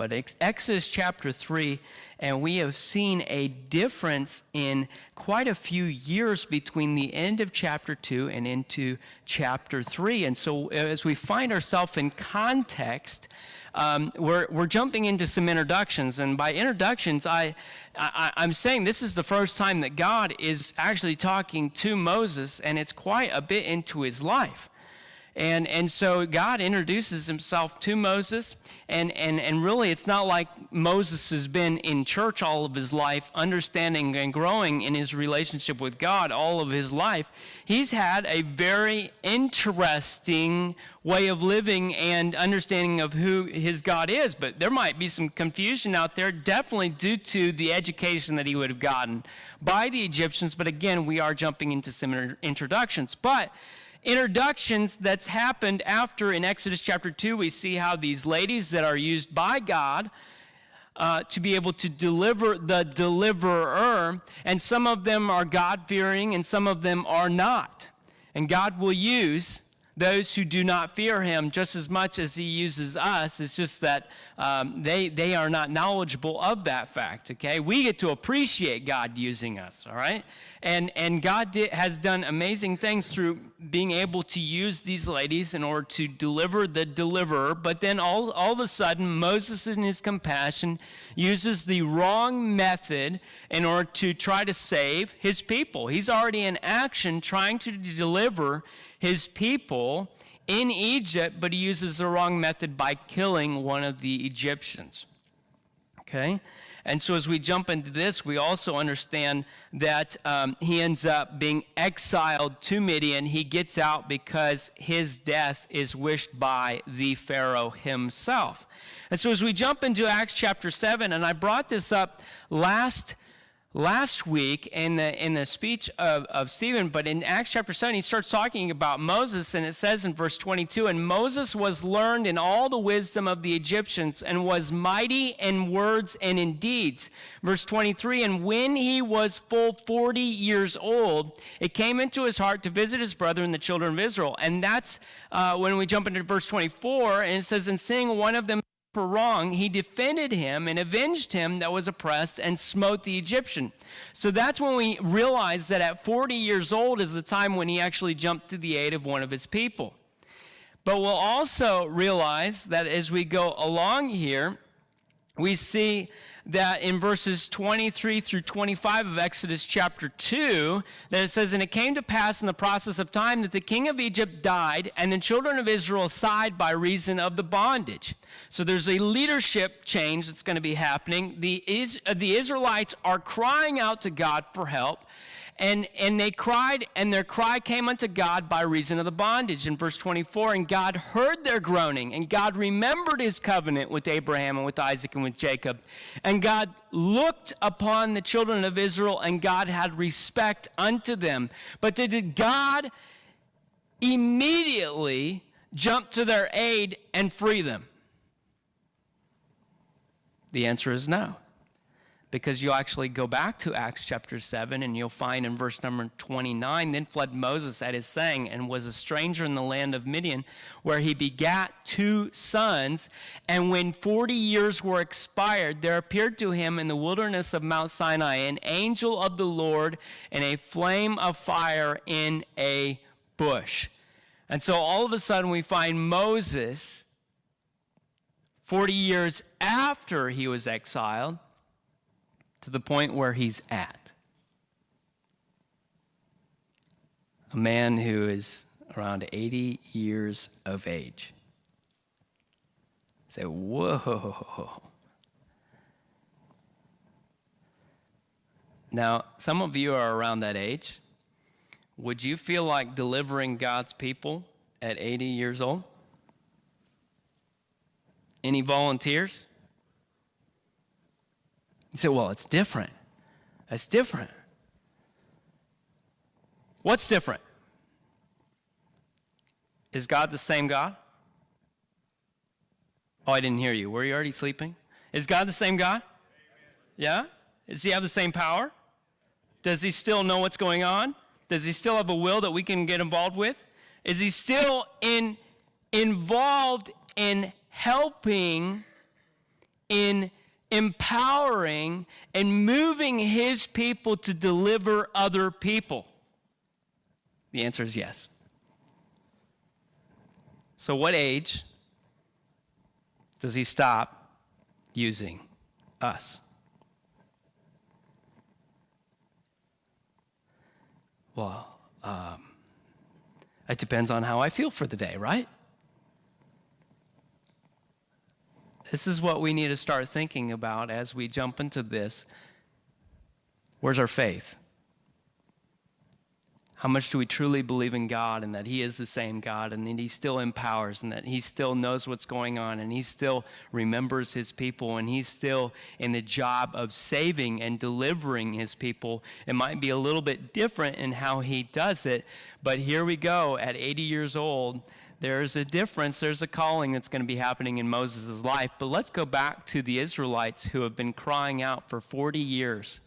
but Exodus chapter 3, and we have seen a difference in quite a few years between the end of chapter 2 and into chapter 3. And so as we find ourselves in context, we're jumping into some introductions. And by introductions, I'm saying this is the first time that God is actually talking to Moses, and it's quite a bit into his life. And so God introduces himself to Moses, and really it's not like Moses has been in church all of his life, understanding and growing in his relationship with God all of his life. He's had a very interesting way of living and understanding of who his God is, but there might be some confusion out there, definitely due to the education that he would have gotten by the Egyptians. But again, we are jumping into some introductions. But introductions that's happened after in Exodus chapter 2, we see how these ladies that are used by God to be able to deliver the deliverer, and some of them are God-fearing and some of them are not. And God will use those who do not fear him just as much as he uses us. It's just that they are not knowledgeable of that fact, okay? We get to appreciate God using us, all right? And God has done amazing things through being able to use these ladies in order to deliver the deliverer. But then all of a sudden, Moses in his compassion uses the wrong method in order to try to save his people. He's already in action trying to deliver his people in Egypt, but he uses the wrong method by killing one of the Egyptians. Okay? And so as we jump into this, we also understand that he ends up being exiled to Midian. He gets out because his death is wished by the Pharaoh himself. And so as we jump into Acts chapter 7, and I brought this up last week in the speech of Stephen, but in Acts chapter 7, he starts talking about Moses, and it says in verse 22, "And Moses was learned in all the wisdom of the Egyptians, and was mighty in words and in deeds." Verse 23, "And when he was full 40 years old, it came into his heart to visit his brethren, the children of Israel." And that's when we jump into verse 24, and it says, "And seeing one of them for wrong, he defended him and avenged him that was oppressed and smote the Egyptian." So that's when we realize that at 40 years old is the time when he actually jumped to the aid of one of his people. But we'll also realize that as we go along here, we see that in verses 23 through 25 of Exodus chapter 2, that it says, "And it came to pass in the process of time that the king of Egypt died, and the children of Israel sighed by reason of the bondage." So there's a leadership change that's going to be happening. The Israelites are crying out to God for help. And they cried, and their cry came unto God by reason of the bondage. In verse 24, "And God heard their groaning, and God remembered his covenant with Abraham and with Isaac and with Jacob. And God looked upon the children of Israel, and God had respect unto them." But did God immediately jump to their aid and free them? The answer is no. Because you'll actually go back to Acts chapter 7, and you'll find in verse number 29, "Then fled Moses at his saying, and was a stranger in the land of Midian, where he begat 2 sons. And when 40 years were expired, there appeared to him in the wilderness of Mount Sinai an angel of the Lord in a flame of fire in a bush." And so all of a sudden we find Moses, 40 years after he was exiled, to the point where he's at. A man who is around 80 years of age. Say, whoa. Now, some of you are around that age. Would you feel like delivering God's people at 80 years old? Any volunteers? You say, well, it's different. It's different. What's different? Is God the same God? Oh, I didn't hear you. Were you already sleeping? Is God the same God? Yeah? Does he have the same power? Does he still know what's going on? Does he still have a will that we can get involved with? Is he still involved in helping in empowering and moving his people to deliver other people? The answer is yes. So what age does he stop using us? Well, it depends on how I feel for the day, right? This is what we need to start thinking about as we jump into this. Where's our faith? How much do we truly believe in God and that he is the same God and that he still empowers and that he still knows what's going on and he still remembers his people and he's still in the job of saving and delivering his people? It might be a little bit different in how he does it, but here we go at 80 years old. There's a difference. There's a calling that's going to be happening in Moses' life. But let's go back to the Israelites who have been crying out for 40 years.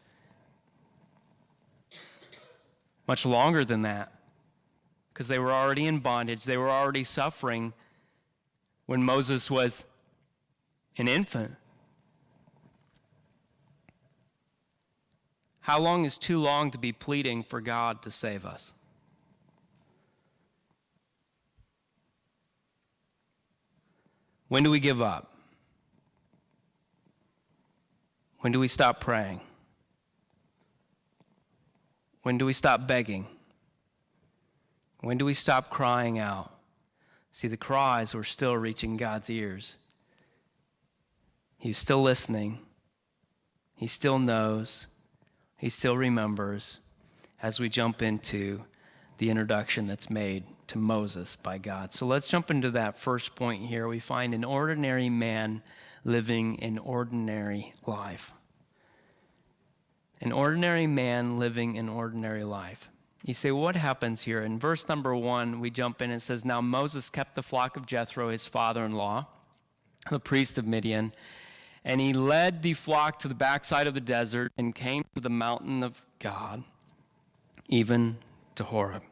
Much longer than that, because they were already in bondage. They were already suffering when Moses was an infant. How long is too long to be pleading for God to save us? When do we give up? When do we stop praying? When do we stop begging? When do we stop crying out? See, the cries were still reaching God's ears. He's still listening. He still knows. He still remembers as we jump into the introduction that's made to Moses by God. So let's jump into that first point here. We find an ordinary man living an ordinary life. An ordinary man living an ordinary life. You say, well, what happens here? In verse number 1, we jump in and it says, now Moses kept the flock of Jethro, his father-in-law, the priest of Midian, and he led the flock to the backside of the desert and came to the mountain of God, even to Horeb.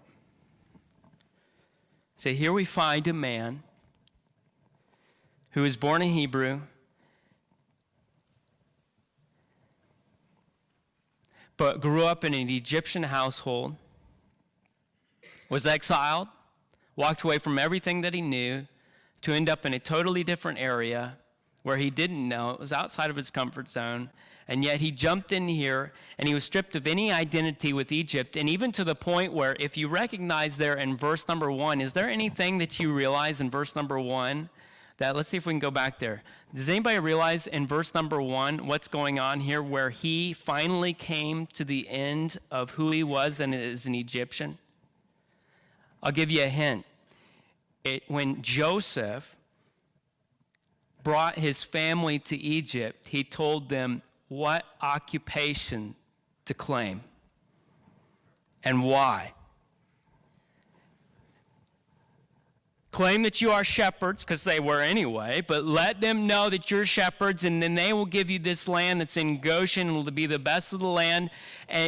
So here we find a man who was born a Hebrew, but grew up in an Egyptian household, was exiled, walked away from everything that he knew to end up in a totally different area where he didn't know. It was outside of his comfort zone. And yet he jumped in here and he was stripped of any identity with Egypt. And even to the point where if you recognize there in verse number 1, is there anything that you realize in verse number 1 that, let's see if we can go back there. Does anybody realize in verse number 1 what's going on here where he finally came to the end of who he was and is an Egyptian? I'll give you a hint. When Joseph brought his family to Egypt, he told them what occupation to claim and why. Claim that you are shepherds, because they were anyway, but let them know that you're shepherds, and then they will give you this land that's in Goshen. It will be the best of the land,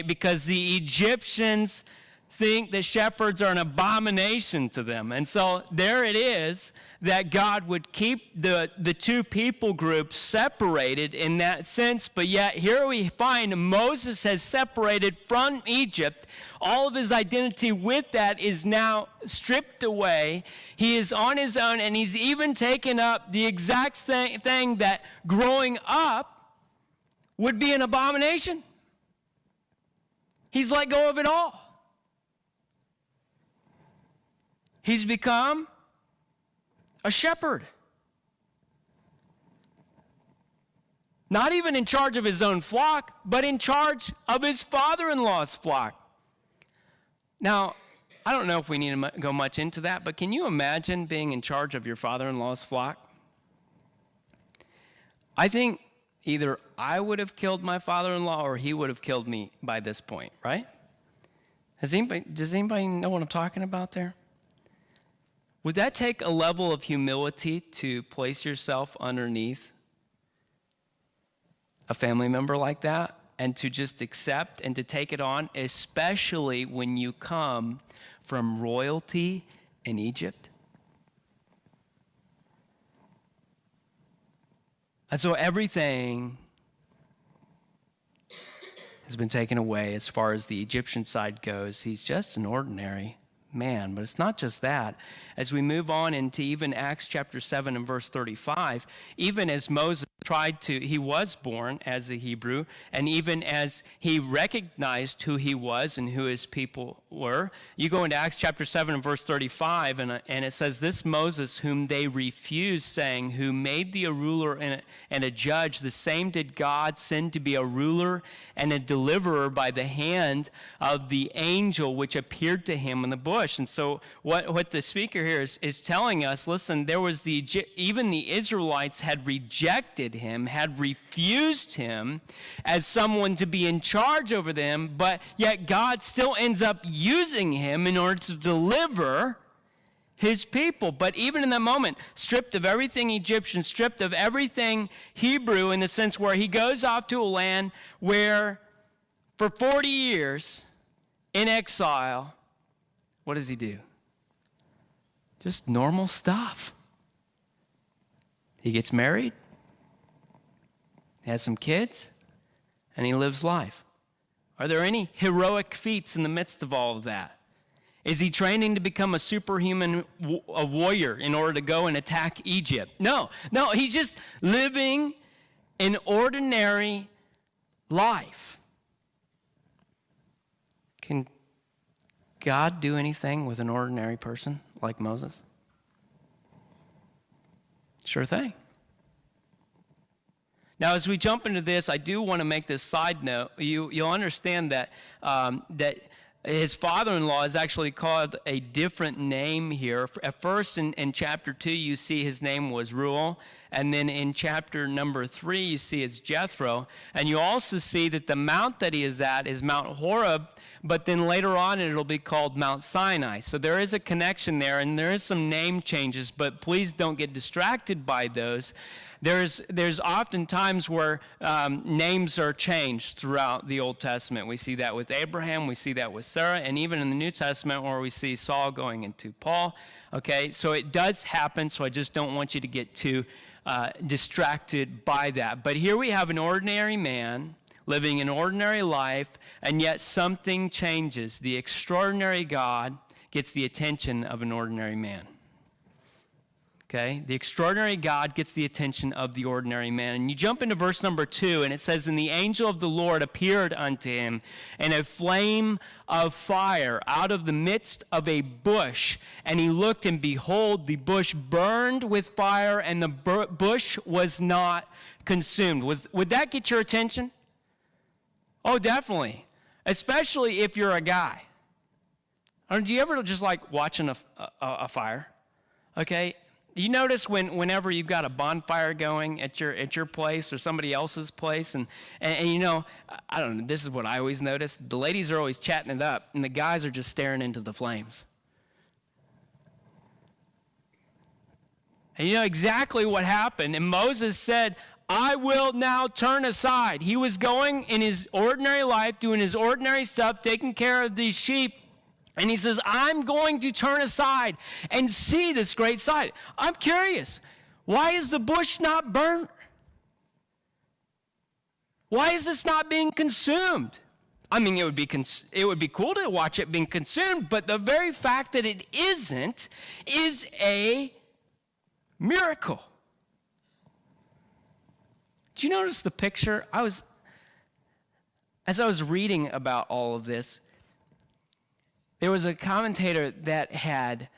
because the Egyptians think that shepherds are an abomination to them. And so there it is that God would keep the two people groups separated in that sense. But yet here we find Moses has separated from Egypt. All of his identity with that is now stripped away. He is on his own, and he's even taken up the exact thing that growing up would be an abomination. He's let go of it all. He's become a shepherd. Not even in charge of his own flock, but in charge of his father-in-law's flock. Now, I don't know if we need to go much into that, but can you imagine being in charge of your father-in-law's flock? I think either I would have killed my father-in-law or he would have killed me by this point, right? Does anybody know what I'm talking about there? Would that take a level of humility to place yourself underneath a family member like that and to just accept and to take it on, especially when you come from royalty in Egypt? And so everything has been taken away as far as the Egyptian side goes. He's just an ordinary man. But it's not just that. As we move on into even Acts chapter 7 and verse 35, even as Moses he was born as a Hebrew, and even as he recognized who he was and who his people were, you go into Acts chapter 7 and verse 35, and it says, "This Moses whom they refused, saying, who made thee a ruler and a judge, the same did God send to be a ruler and a deliverer by the hand of the angel which appeared to him in the bush." And so what the speaker here is telling us, listen, there was even the Israelites had rejected him, had refused him as someone to be in charge over them, but yet God still ends up using him in order to deliver his people. But even in that moment, stripped of everything Egyptian, stripped of everything Hebrew, in the sense where he goes off to a land where for 40 years in exile, what does he do? Just normal stuff. He gets married, has some kids, and he lives life. Are there any heroic feats in the midst of all of that? Is he training to become a superhuman a warrior in order to go and attack Egypt? No, he's just living an ordinary life. Can God do anything with an ordinary person like Moses? Sure thing. Now, as we jump into this, I do want to make this side note. You'll understand that his father-in-law is actually called a different name here. At first, in chapter 2, you see his name was Reuel. And then in chapter number 3, you see it's Jethro. And you also see that the mount that he is at is Mount Horeb, but then later on it'll be called Mount Sinai. So there is a connection there, and there is some name changes, but please don't get distracted by those. There's often times where names are changed throughout the Old Testament. We see that with Abraham, we see that with Sarah, and even in the New Testament where we see Saul going into Paul. Okay, so it does happen, so I just don't want you to get too distracted by that. But here we have an ordinary man living an ordinary life, and yet something changes. The extraordinary God gets the attention of an ordinary man. Okay, the extraordinary God gets the attention of the ordinary man. And you jump into verse number 2, and it says, "And the angel of the Lord appeared unto him in a flame of fire out of the midst of a bush. And he looked, and behold, the bush burned with fire, and the bush was not consumed." Would that get your attention? Oh, definitely. Especially if you're a guy. Or do you ever just like watching a fire? Okay. You notice whenever you've got a bonfire going at your place or somebody else's place, and you know, I don't know, this is what I always notice. The ladies are always chatting it up, and the guys are just staring into the flames. And you know exactly what happened. And Moses said, "I will now turn aside." He was going in his ordinary life, doing his ordinary stuff, taking care of these sheep. And he says, "I'm going to turn aside and see this great sight." I'm curious, why is the bush not burnt? Why is this not being consumed? I mean, it would be cool to watch it being consumed, but the very fact that it isn't is a miracle. Do you notice the picture? As I was reading about all of this, there was a commentator that had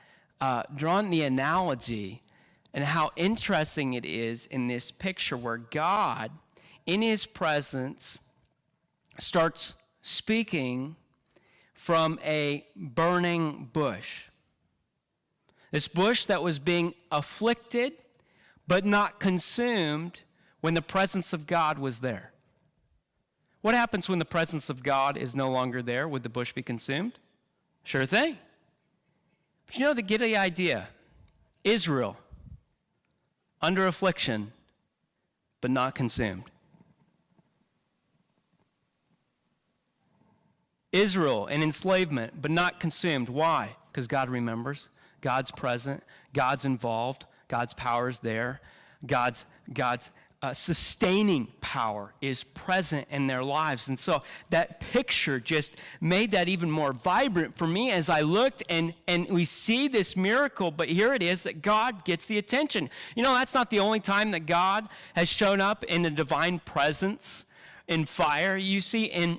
drawn the analogy and how interesting it is in this picture where God, in his presence, starts speaking from a burning bush. This bush that was being afflicted but not consumed when the presence of God was there. What happens when the presence of God is no longer there? Would the bush be consumed? Sure thing. But you know, to get the idea, Israel, under affliction, but not consumed. Israel in enslavement, but not consumed. Why? Because God remembers. God's present. God's involved. God's power is there. God's sustaining power is present in their lives. And so that picture just made that even more vibrant for me as I looked, and we see this miracle, but here it is that God gets the attention. You know, that's not the only time that God has shown up in a divine presence in fire. You see in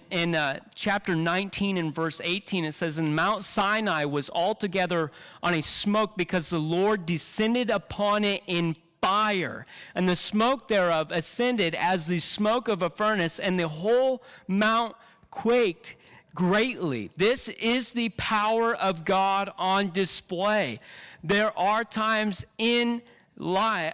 chapter 19 and verse 18, it says, "And Mount Sinai was altogether on a smoke because the Lord descended upon it in fire, and the smoke thereof ascended as the smoke of a furnace, and the whole mount quaked greatly." This is the power of God on display. There are times in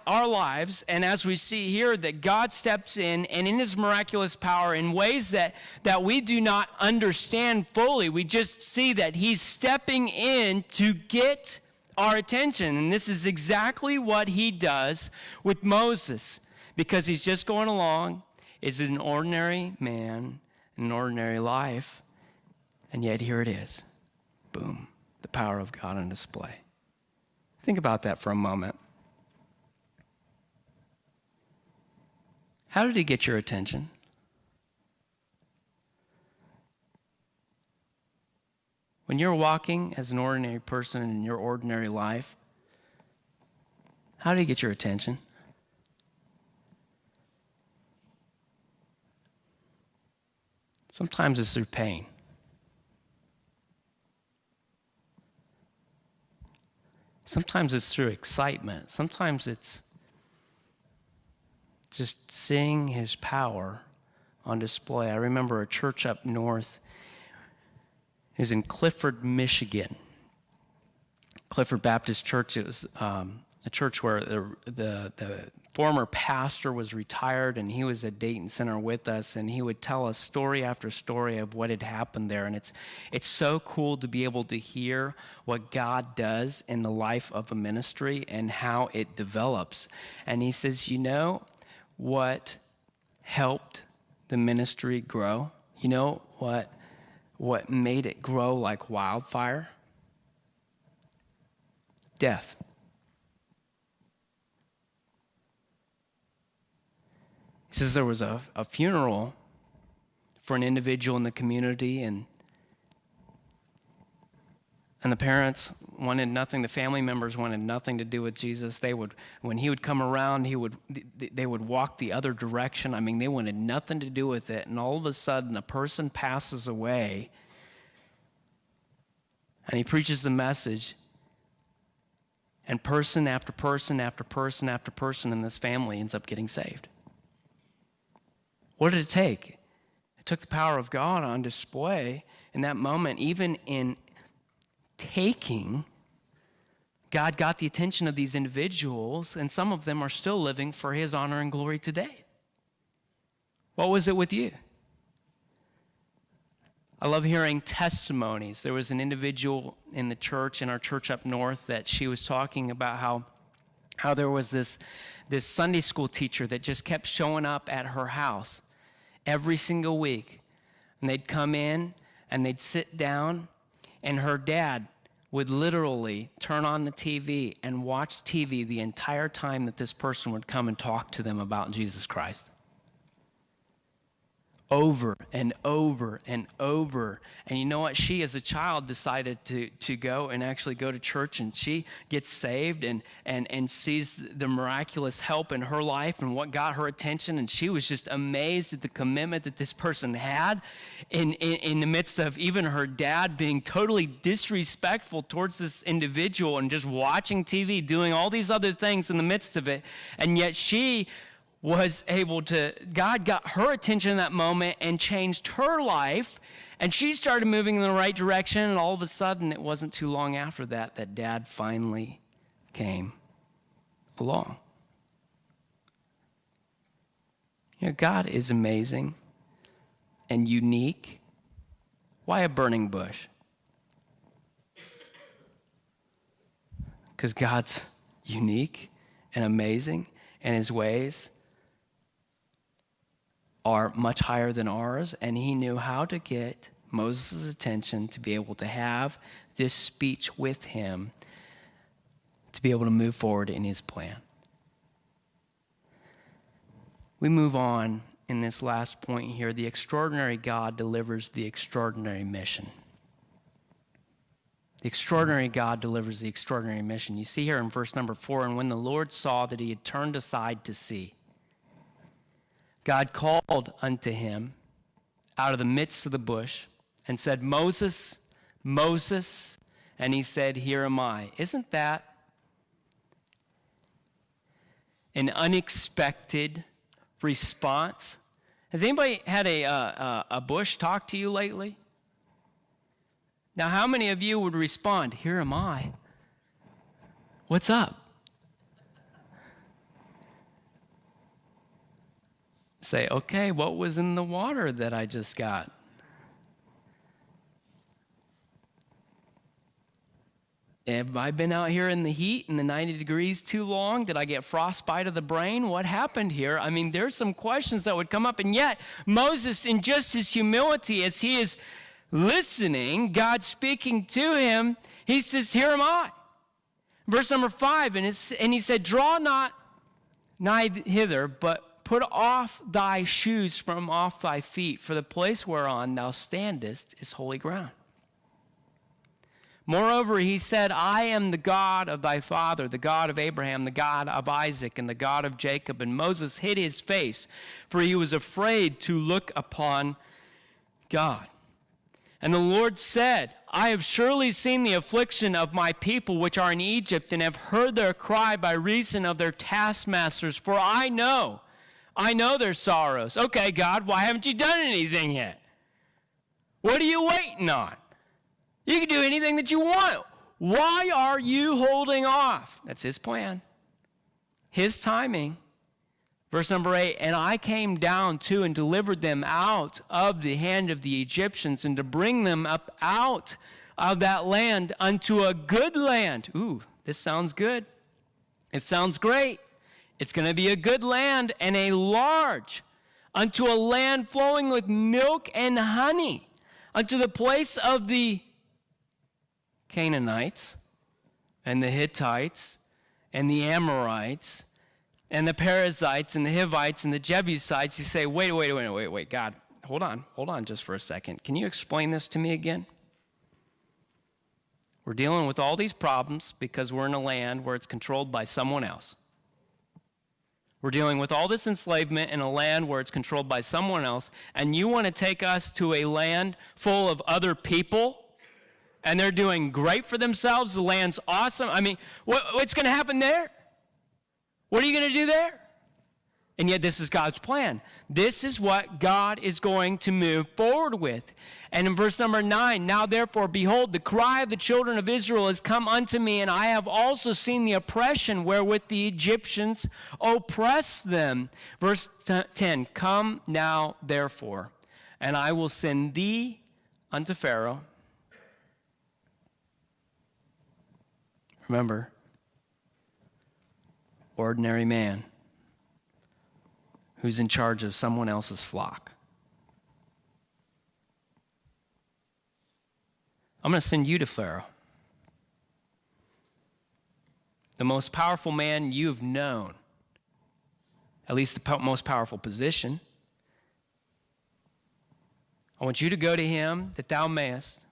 our lives, and as we see here, that God steps in, and in his miraculous power in ways that we do not understand fully. We just see that he's stepping in to get our attention. And this is exactly what he does with Moses, because he's just going along, is an ordinary man, an ordinary life, and yet here it is. Boom, the power of God on display. Think about that for a moment. How did he get your attention? When you're walking as an ordinary person in your ordinary life, how did he get your attention? Sometimes it's through pain. Sometimes it's through excitement. Sometimes it's just seeing his power on display. I remember a church up north is in Clifford, Michigan. Clifford Baptist Church. It was a church where the former pastor was retired, and he was at Dayton Center with us, and he would tell us story after story of what had happened there. And it's so cool to be able to hear what God does in the life of a ministry and how it develops. And he says, you know what helped the ministry grow? You know what made it grow like wildfire? Death. He says there was a funeral for an individual in the community, and the parents wanted nothing, the family members wanted nothing to do with Jesus. When he would come around, they would walk the other direction. I mean, they wanted nothing to do with it. And all of a sudden, a person passes away, and he preaches the message, and person after person after person after person in this family ends up getting saved. What did it take? It took the power of God on display in that moment. Even in taking, God got the attention of these individuals, and some of them are still living for his honor and glory today. What was it with you? I love hearing testimonies. There was an individual in the church, in our church up north, that she was talking about how there was this Sunday school teacher that just kept showing up at her house every single week. And they'd come in and they'd sit down, and her dad would literally turn on the TV and watch TV the entire time that this person would come and talk to them about Jesus Christ. Over and over and over. And you know what? She, as a child, decided to go and actually go to church, and she gets saved and sees the miraculous help in her life and what got her attention. And she was just amazed at the commitment that this person had in the midst of even her dad being totally disrespectful towards this individual and just watching TV, doing all these other things in the midst of it. And yet she was able to, God got her attention in that moment and changed her life, and she started moving in the right direction, and all of a sudden, it wasn't too long after that dad finally came along. You know, God is amazing and unique. Why a burning bush? Because God's unique and amazing, and his ways are much higher than ours, and he knew how to get Moses' attention to be able to have this speech with him to be able to move forward in his plan. We move on in this last point here. The extraordinary God delivers the extraordinary mission. The extraordinary God delivers the extraordinary mission. You see here in verse number 4, and when the Lord saw that he had turned aside to see, God called unto him out of the midst of the bush and said, Moses, Moses. And he said, Here am I. Isn't that an unexpected response? Has anybody had a bush talk to you lately? Now, how many of you would respond, Here am I? What's up? Say, okay, what was in the water that I just got? Have I been out here in the heat and the 90 degrees too long? Did I get frostbite of the brain? What happened here? I mean, there's some questions that would come up. And yet, Moses, in just his humility, as he is listening, God speaking to him, he says, Here am I. Verse number 5, and he said, Draw not nigh hither, but put off thy shoes from off thy feet, for the place whereon thou standest is holy ground. Moreover, he said, I am the God of thy father, the God of Abraham, the God of Isaac, and the God of Jacob. And Moses hid his face, for he was afraid to look upon God. And the Lord said, I have surely seen the affliction of my people which are in Egypt, and have heard their cry by reason of their taskmasters, for I know their sorrows. Okay, God, why haven't you done anything yet? What are you waiting on? You can do anything that you want. Why are you holding off? That's his plan. His timing. Verse number 8, and I came down to and delivered them out of the hand of the Egyptians, and to bring them up out of that land unto a good land. Ooh, this sounds good. It sounds great. It's going to be a good land, and a large, unto a land flowing with milk and honey, unto the place of the Canaanites and the Hittites and the Amorites and the Perizzites and the Hivites and the Jebusites. You say, wait, God, hold on just for a second. Can you explain this to me again? We're dealing with all these problems because we're in a land where it's controlled by someone else. We're dealing with all this enslavement in a land where it's controlled by someone else, and you want to take us to a land full of other people, and they're doing great for themselves. The land's awesome. I mean, what's going to happen there? What are you going to do there? And yet this is God's plan. This is what God is going to move forward with. And in verse number 9, now therefore, behold, the cry of the children of Israel has come unto me, and I have also seen the oppression wherewith the Egyptians oppress them. Verse 10, come now therefore, and I will send thee unto Pharaoh. Remember, ordinary man who's in charge of someone else's flock. I'm going to send you to Pharaoh, the most powerful man you've known, at least the most powerful position. I want you to go to him that thou mayest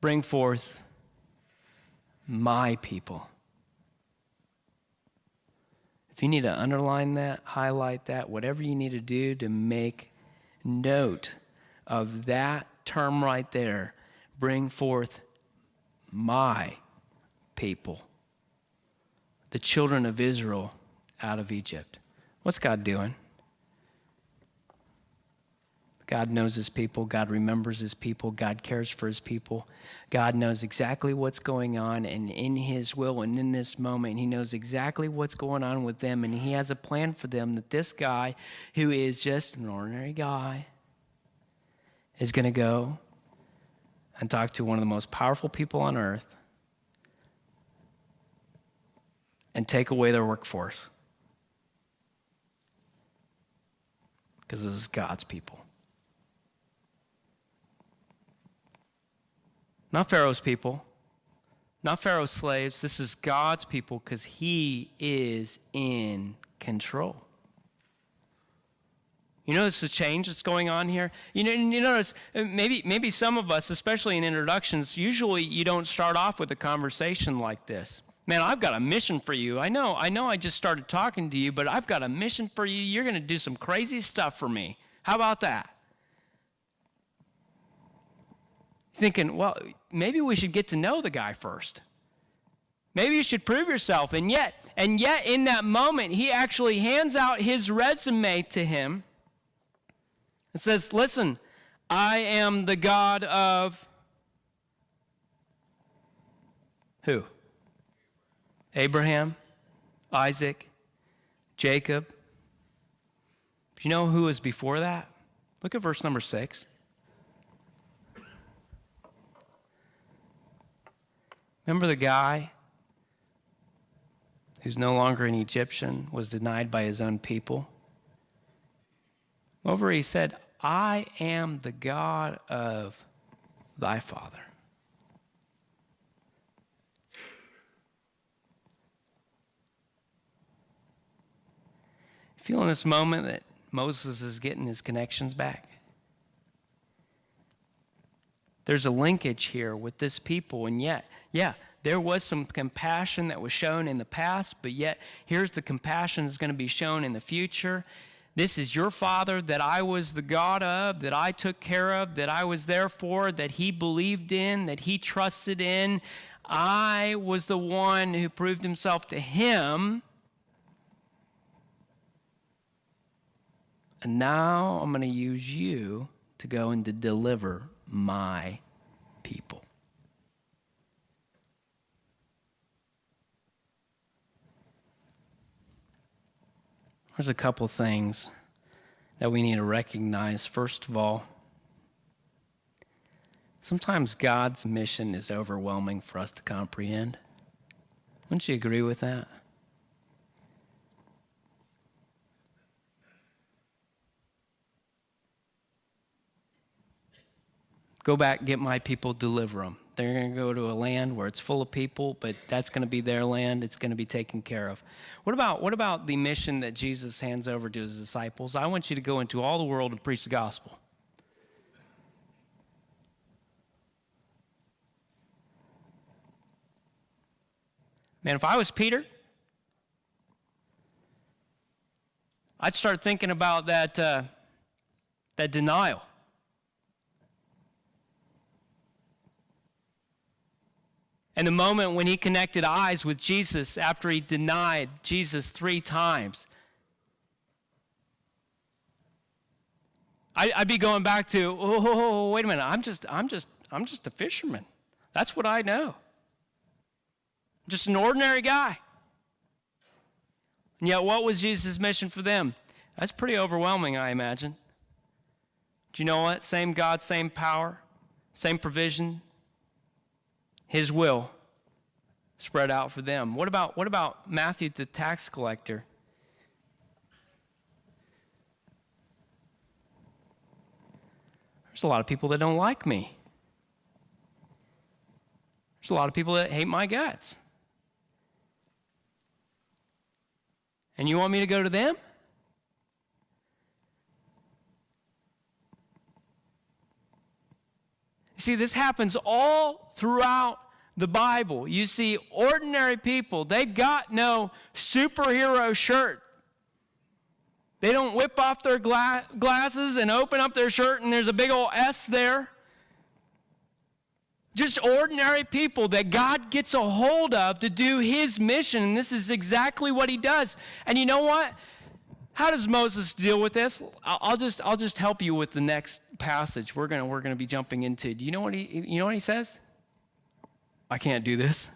bring forth my people. If you need to underline that, highlight that, whatever you need to do to make note of that term right there, bring forth my people, the children of Israel out of Egypt. What's God doing? God knows his people. God remembers his people. God cares for his people. God knows exactly what's going on, and in his will and in this moment, he knows exactly what's going on with them, and he has a plan for them that this guy, who is just an ordinary guy, is going to go and talk to one of the most powerful people on earth and take away their workforce. Because this is God's people. Not Pharaoh's people, not Pharaoh's slaves. This is God's people because he is in control. You notice the change that's going on here? You notice maybe some of us, especially in introductions, usually you don't start off with a conversation like this. Man, I've got a mission for you. I know I just started talking to you, but I've got a mission for you. You're going to do some crazy stuff for me. How about that? Thinking, well, maybe we should get to know the guy first. Maybe you should prove yourself. And yet in that moment, he actually hands out his resume to him. It says, listen, I am the God of who? Abraham, Isaac, Jacob. Do you know who was before that? Look at verse number 6. Remember the guy who's no longer an Egyptian, was denied by his own people? Over he said, I am the God of thy father. Feel in this moment that Moses is getting his connections back? There's a linkage here with this people, and yet, there was some compassion that was shown in the past, but yet here's the compassion that's going to be shown in the future. This is your father that I was the God of, that I took care of, that I was there for, that he believed in, that he trusted in. I was the one who proved himself to him. And now I'm going to use you to go and to deliver my people. There's a couple things that we need to recognize. First of all, sometimes God's mission is overwhelming for us to comprehend. Wouldn't you agree with that? Go back, get my people, deliver them. They're going to go to a land where it's full of people, but that's going to be their land. It's going to be taken care of. What about the mission that Jesus hands over to his disciples? I want you to go into all the world and preach the gospel. Man, if I was Peter, I'd start thinking about that denial. And the moment when he connected eyes with Jesus after he denied Jesus 3 times, I'd be going back to, oh, wait a minute, I'm just a fisherman. That's what I know. I'm just an ordinary guy. And yet, what was Jesus' mission for them? That's pretty overwhelming, I imagine. Do you know what? Same God, same power, same provision. His will spread out for them. What about Matthew the tax collector? There's a lot of people that don't like me. There's a lot of people that hate my guts. And you want me to go to them? See, this happens all throughout the Bible. You see ordinary people, they've got no superhero shirt. They don't whip off their glasses and open up their shirt and there's a big old S there. Just ordinary people that God gets a hold of to do his mission, and this is exactly what he does. And you know what? How does Moses deal with this? I'll just help you with the next passage we're gonna be jumping into. Do you know what he says? I can't do this.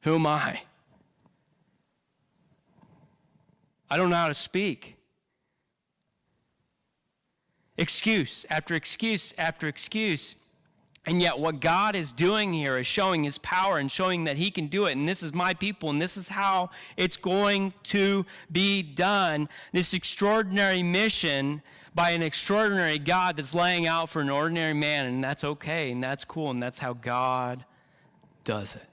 Who am I? I don't know how to speak. Excuse after excuse after excuse. And yet what God is doing here is showing his power and showing that he can do it. And this is my people, and this is how it's going to be done. This extraordinary mission by an extraordinary God that's laying out for an ordinary man, and that's okay, and that's cool, and that's how God does it.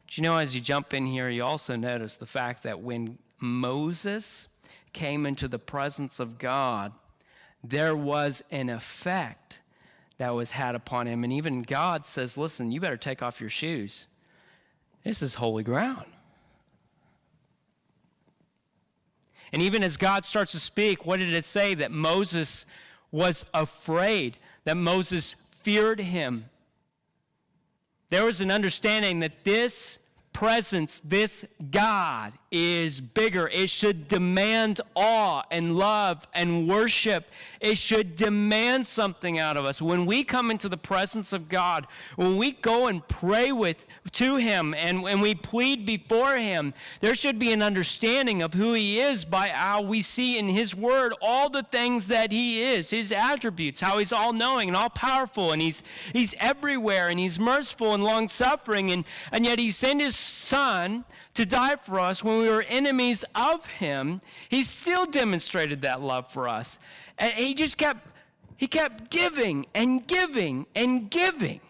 But you know, as you jump in here, you also notice the fact that when Moses came into the presence of God, there was an effect that was had upon him. And even God says, listen, you better take off your shoes. This is holy ground. And even as God starts to speak, what did it say? That Moses was afraid, that Moses feared him. There was an understanding that this presence, this God is bigger. It should demand awe and love and worship. It should demand something out of us. When we come into the presence of God, when we go and pray to him and when we plead before him, there should be an understanding of who he is by how we see in his word all the things that he is, his attributes, how he's all-knowing and all-powerful, and he's everywhere, and he's merciful and long-suffering, and yet he sent his son to die for us when we were enemies of him. He still demonstrated that love for us. And he kept giving and giving and giving.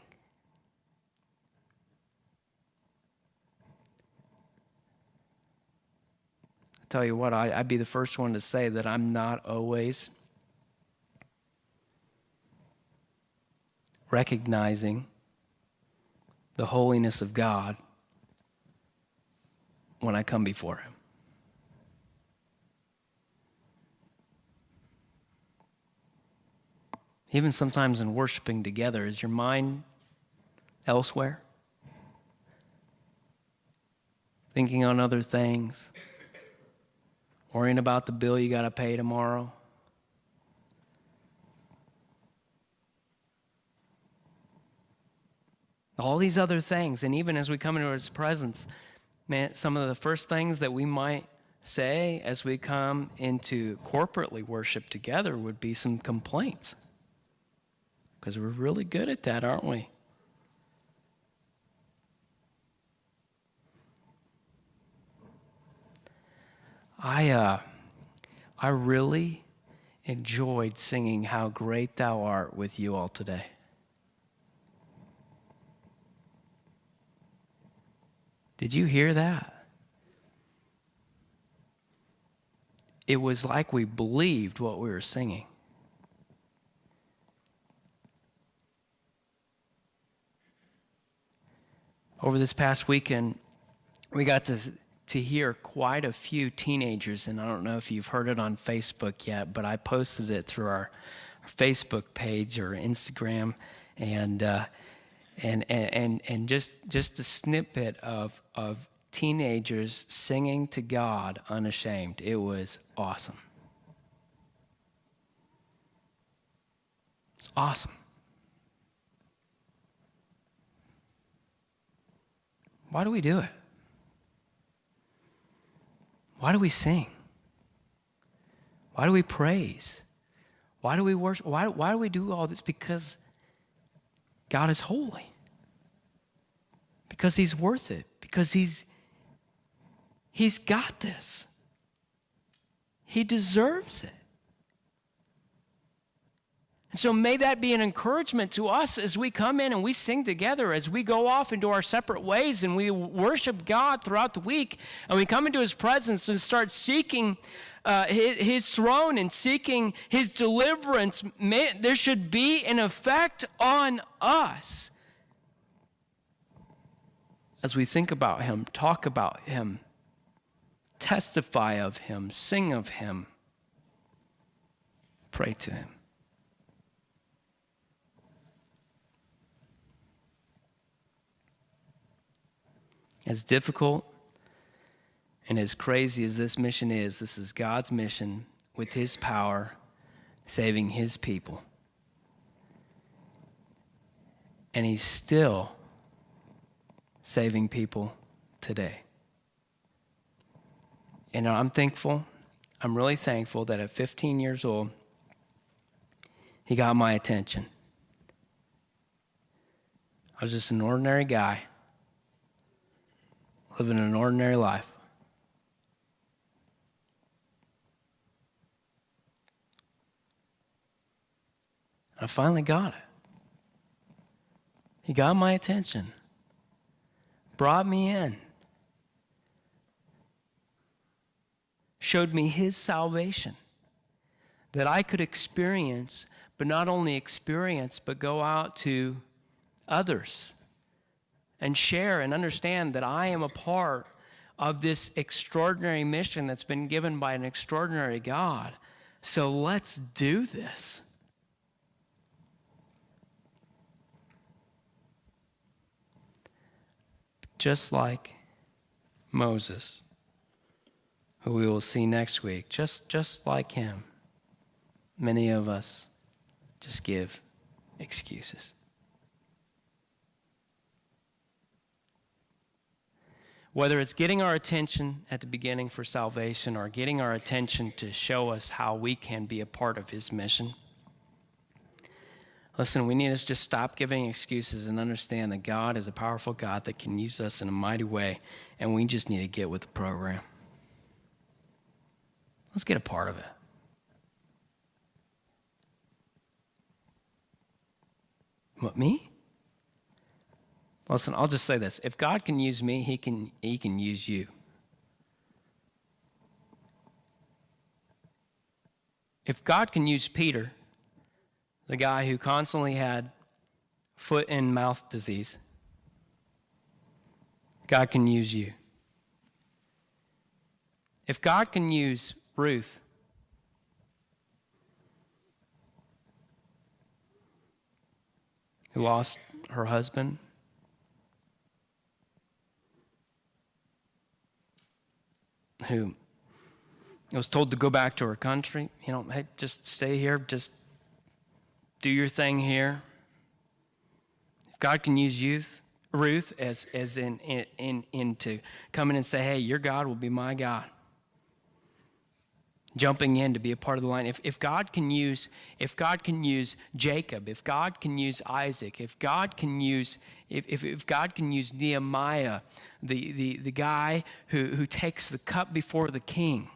I tell you what, I'd be the first one to say that I'm not always recognizing the holiness of God when I come before him. Even sometimes in worshiping together, is your mind elsewhere? Thinking on other things? Worrying about the bill you got to pay tomorrow? All these other things, and even as we come into his presence, man, some of the first things that we might say as we come into corporately worship together would be some complaints. Because we're really good at that, aren't we? I really enjoyed singing How Great Thou Art with you all today. Did you hear that? It was like we believed what we were singing. Over this past weekend, we got to hear quite a few teenagers, and I don't know if you've heard it on Facebook yet, but I posted it through our Facebook page or Instagram, and just a snippet of teenagers singing to God unashamed. It was awesome. It's awesome. Why do we do it? Why do we sing? Why do we praise? Why do we worship? Why do we do all this? Because God is holy. Because he's worth it. Because he's got this. He deserves it. And so may that be an encouragement to us as we come in and we sing together, as we go off into our separate ways and we worship God throughout the week, and we come into his presence and start seeking his throne and seeking his deliverance. There should be an effect on us as we think about him, talk about him, testify of him, sing of him, pray to him. As difficult and as crazy as this mission is, this is God's mission with his power, saving his people. And he's still saving people today. And I'm thankful, I'm really thankful that at 15 years old, he got my attention. I was just an ordinary guy, living an ordinary life. I finally got it. He got my attention, brought me in, showed me his salvation that I could experience, but not only experience, but go out to others and share and understand that I am a part of this extraordinary mission that's been given by an extraordinary God. So let's do this. Just like Moses, who we will see next week, just like him, many of us just give excuses. Whether it's getting our attention at the beginning for salvation or getting our attention to show us how we can be a part of his mission. Listen, we need to just stop giving excuses and understand that God is a powerful God that can use us in a mighty way, and we just need to get with the program. Let's get a part of it. What, me? Listen, I'll just say this. If God can use me, he can use you. If God can use Peter, the guy who constantly had foot and mouth disease, God can use you. If God can use Ruth, who lost her husband, who was told to go back to her country, hey, just stay here, just do your thing here. If God can use Ruth as in to come in and say, hey, your God will be my God. Jumping in to be a part of the line. If God can use Jacob, if God can use Isaac, if God can use Nehemiah, the guy who takes the cup before the king,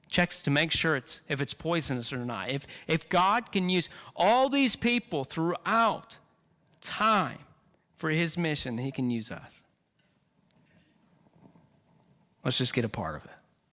checks to make sure if it's poisonous or not. If God can use all these people throughout time for his mission, he can use us. Let's just get a part of it.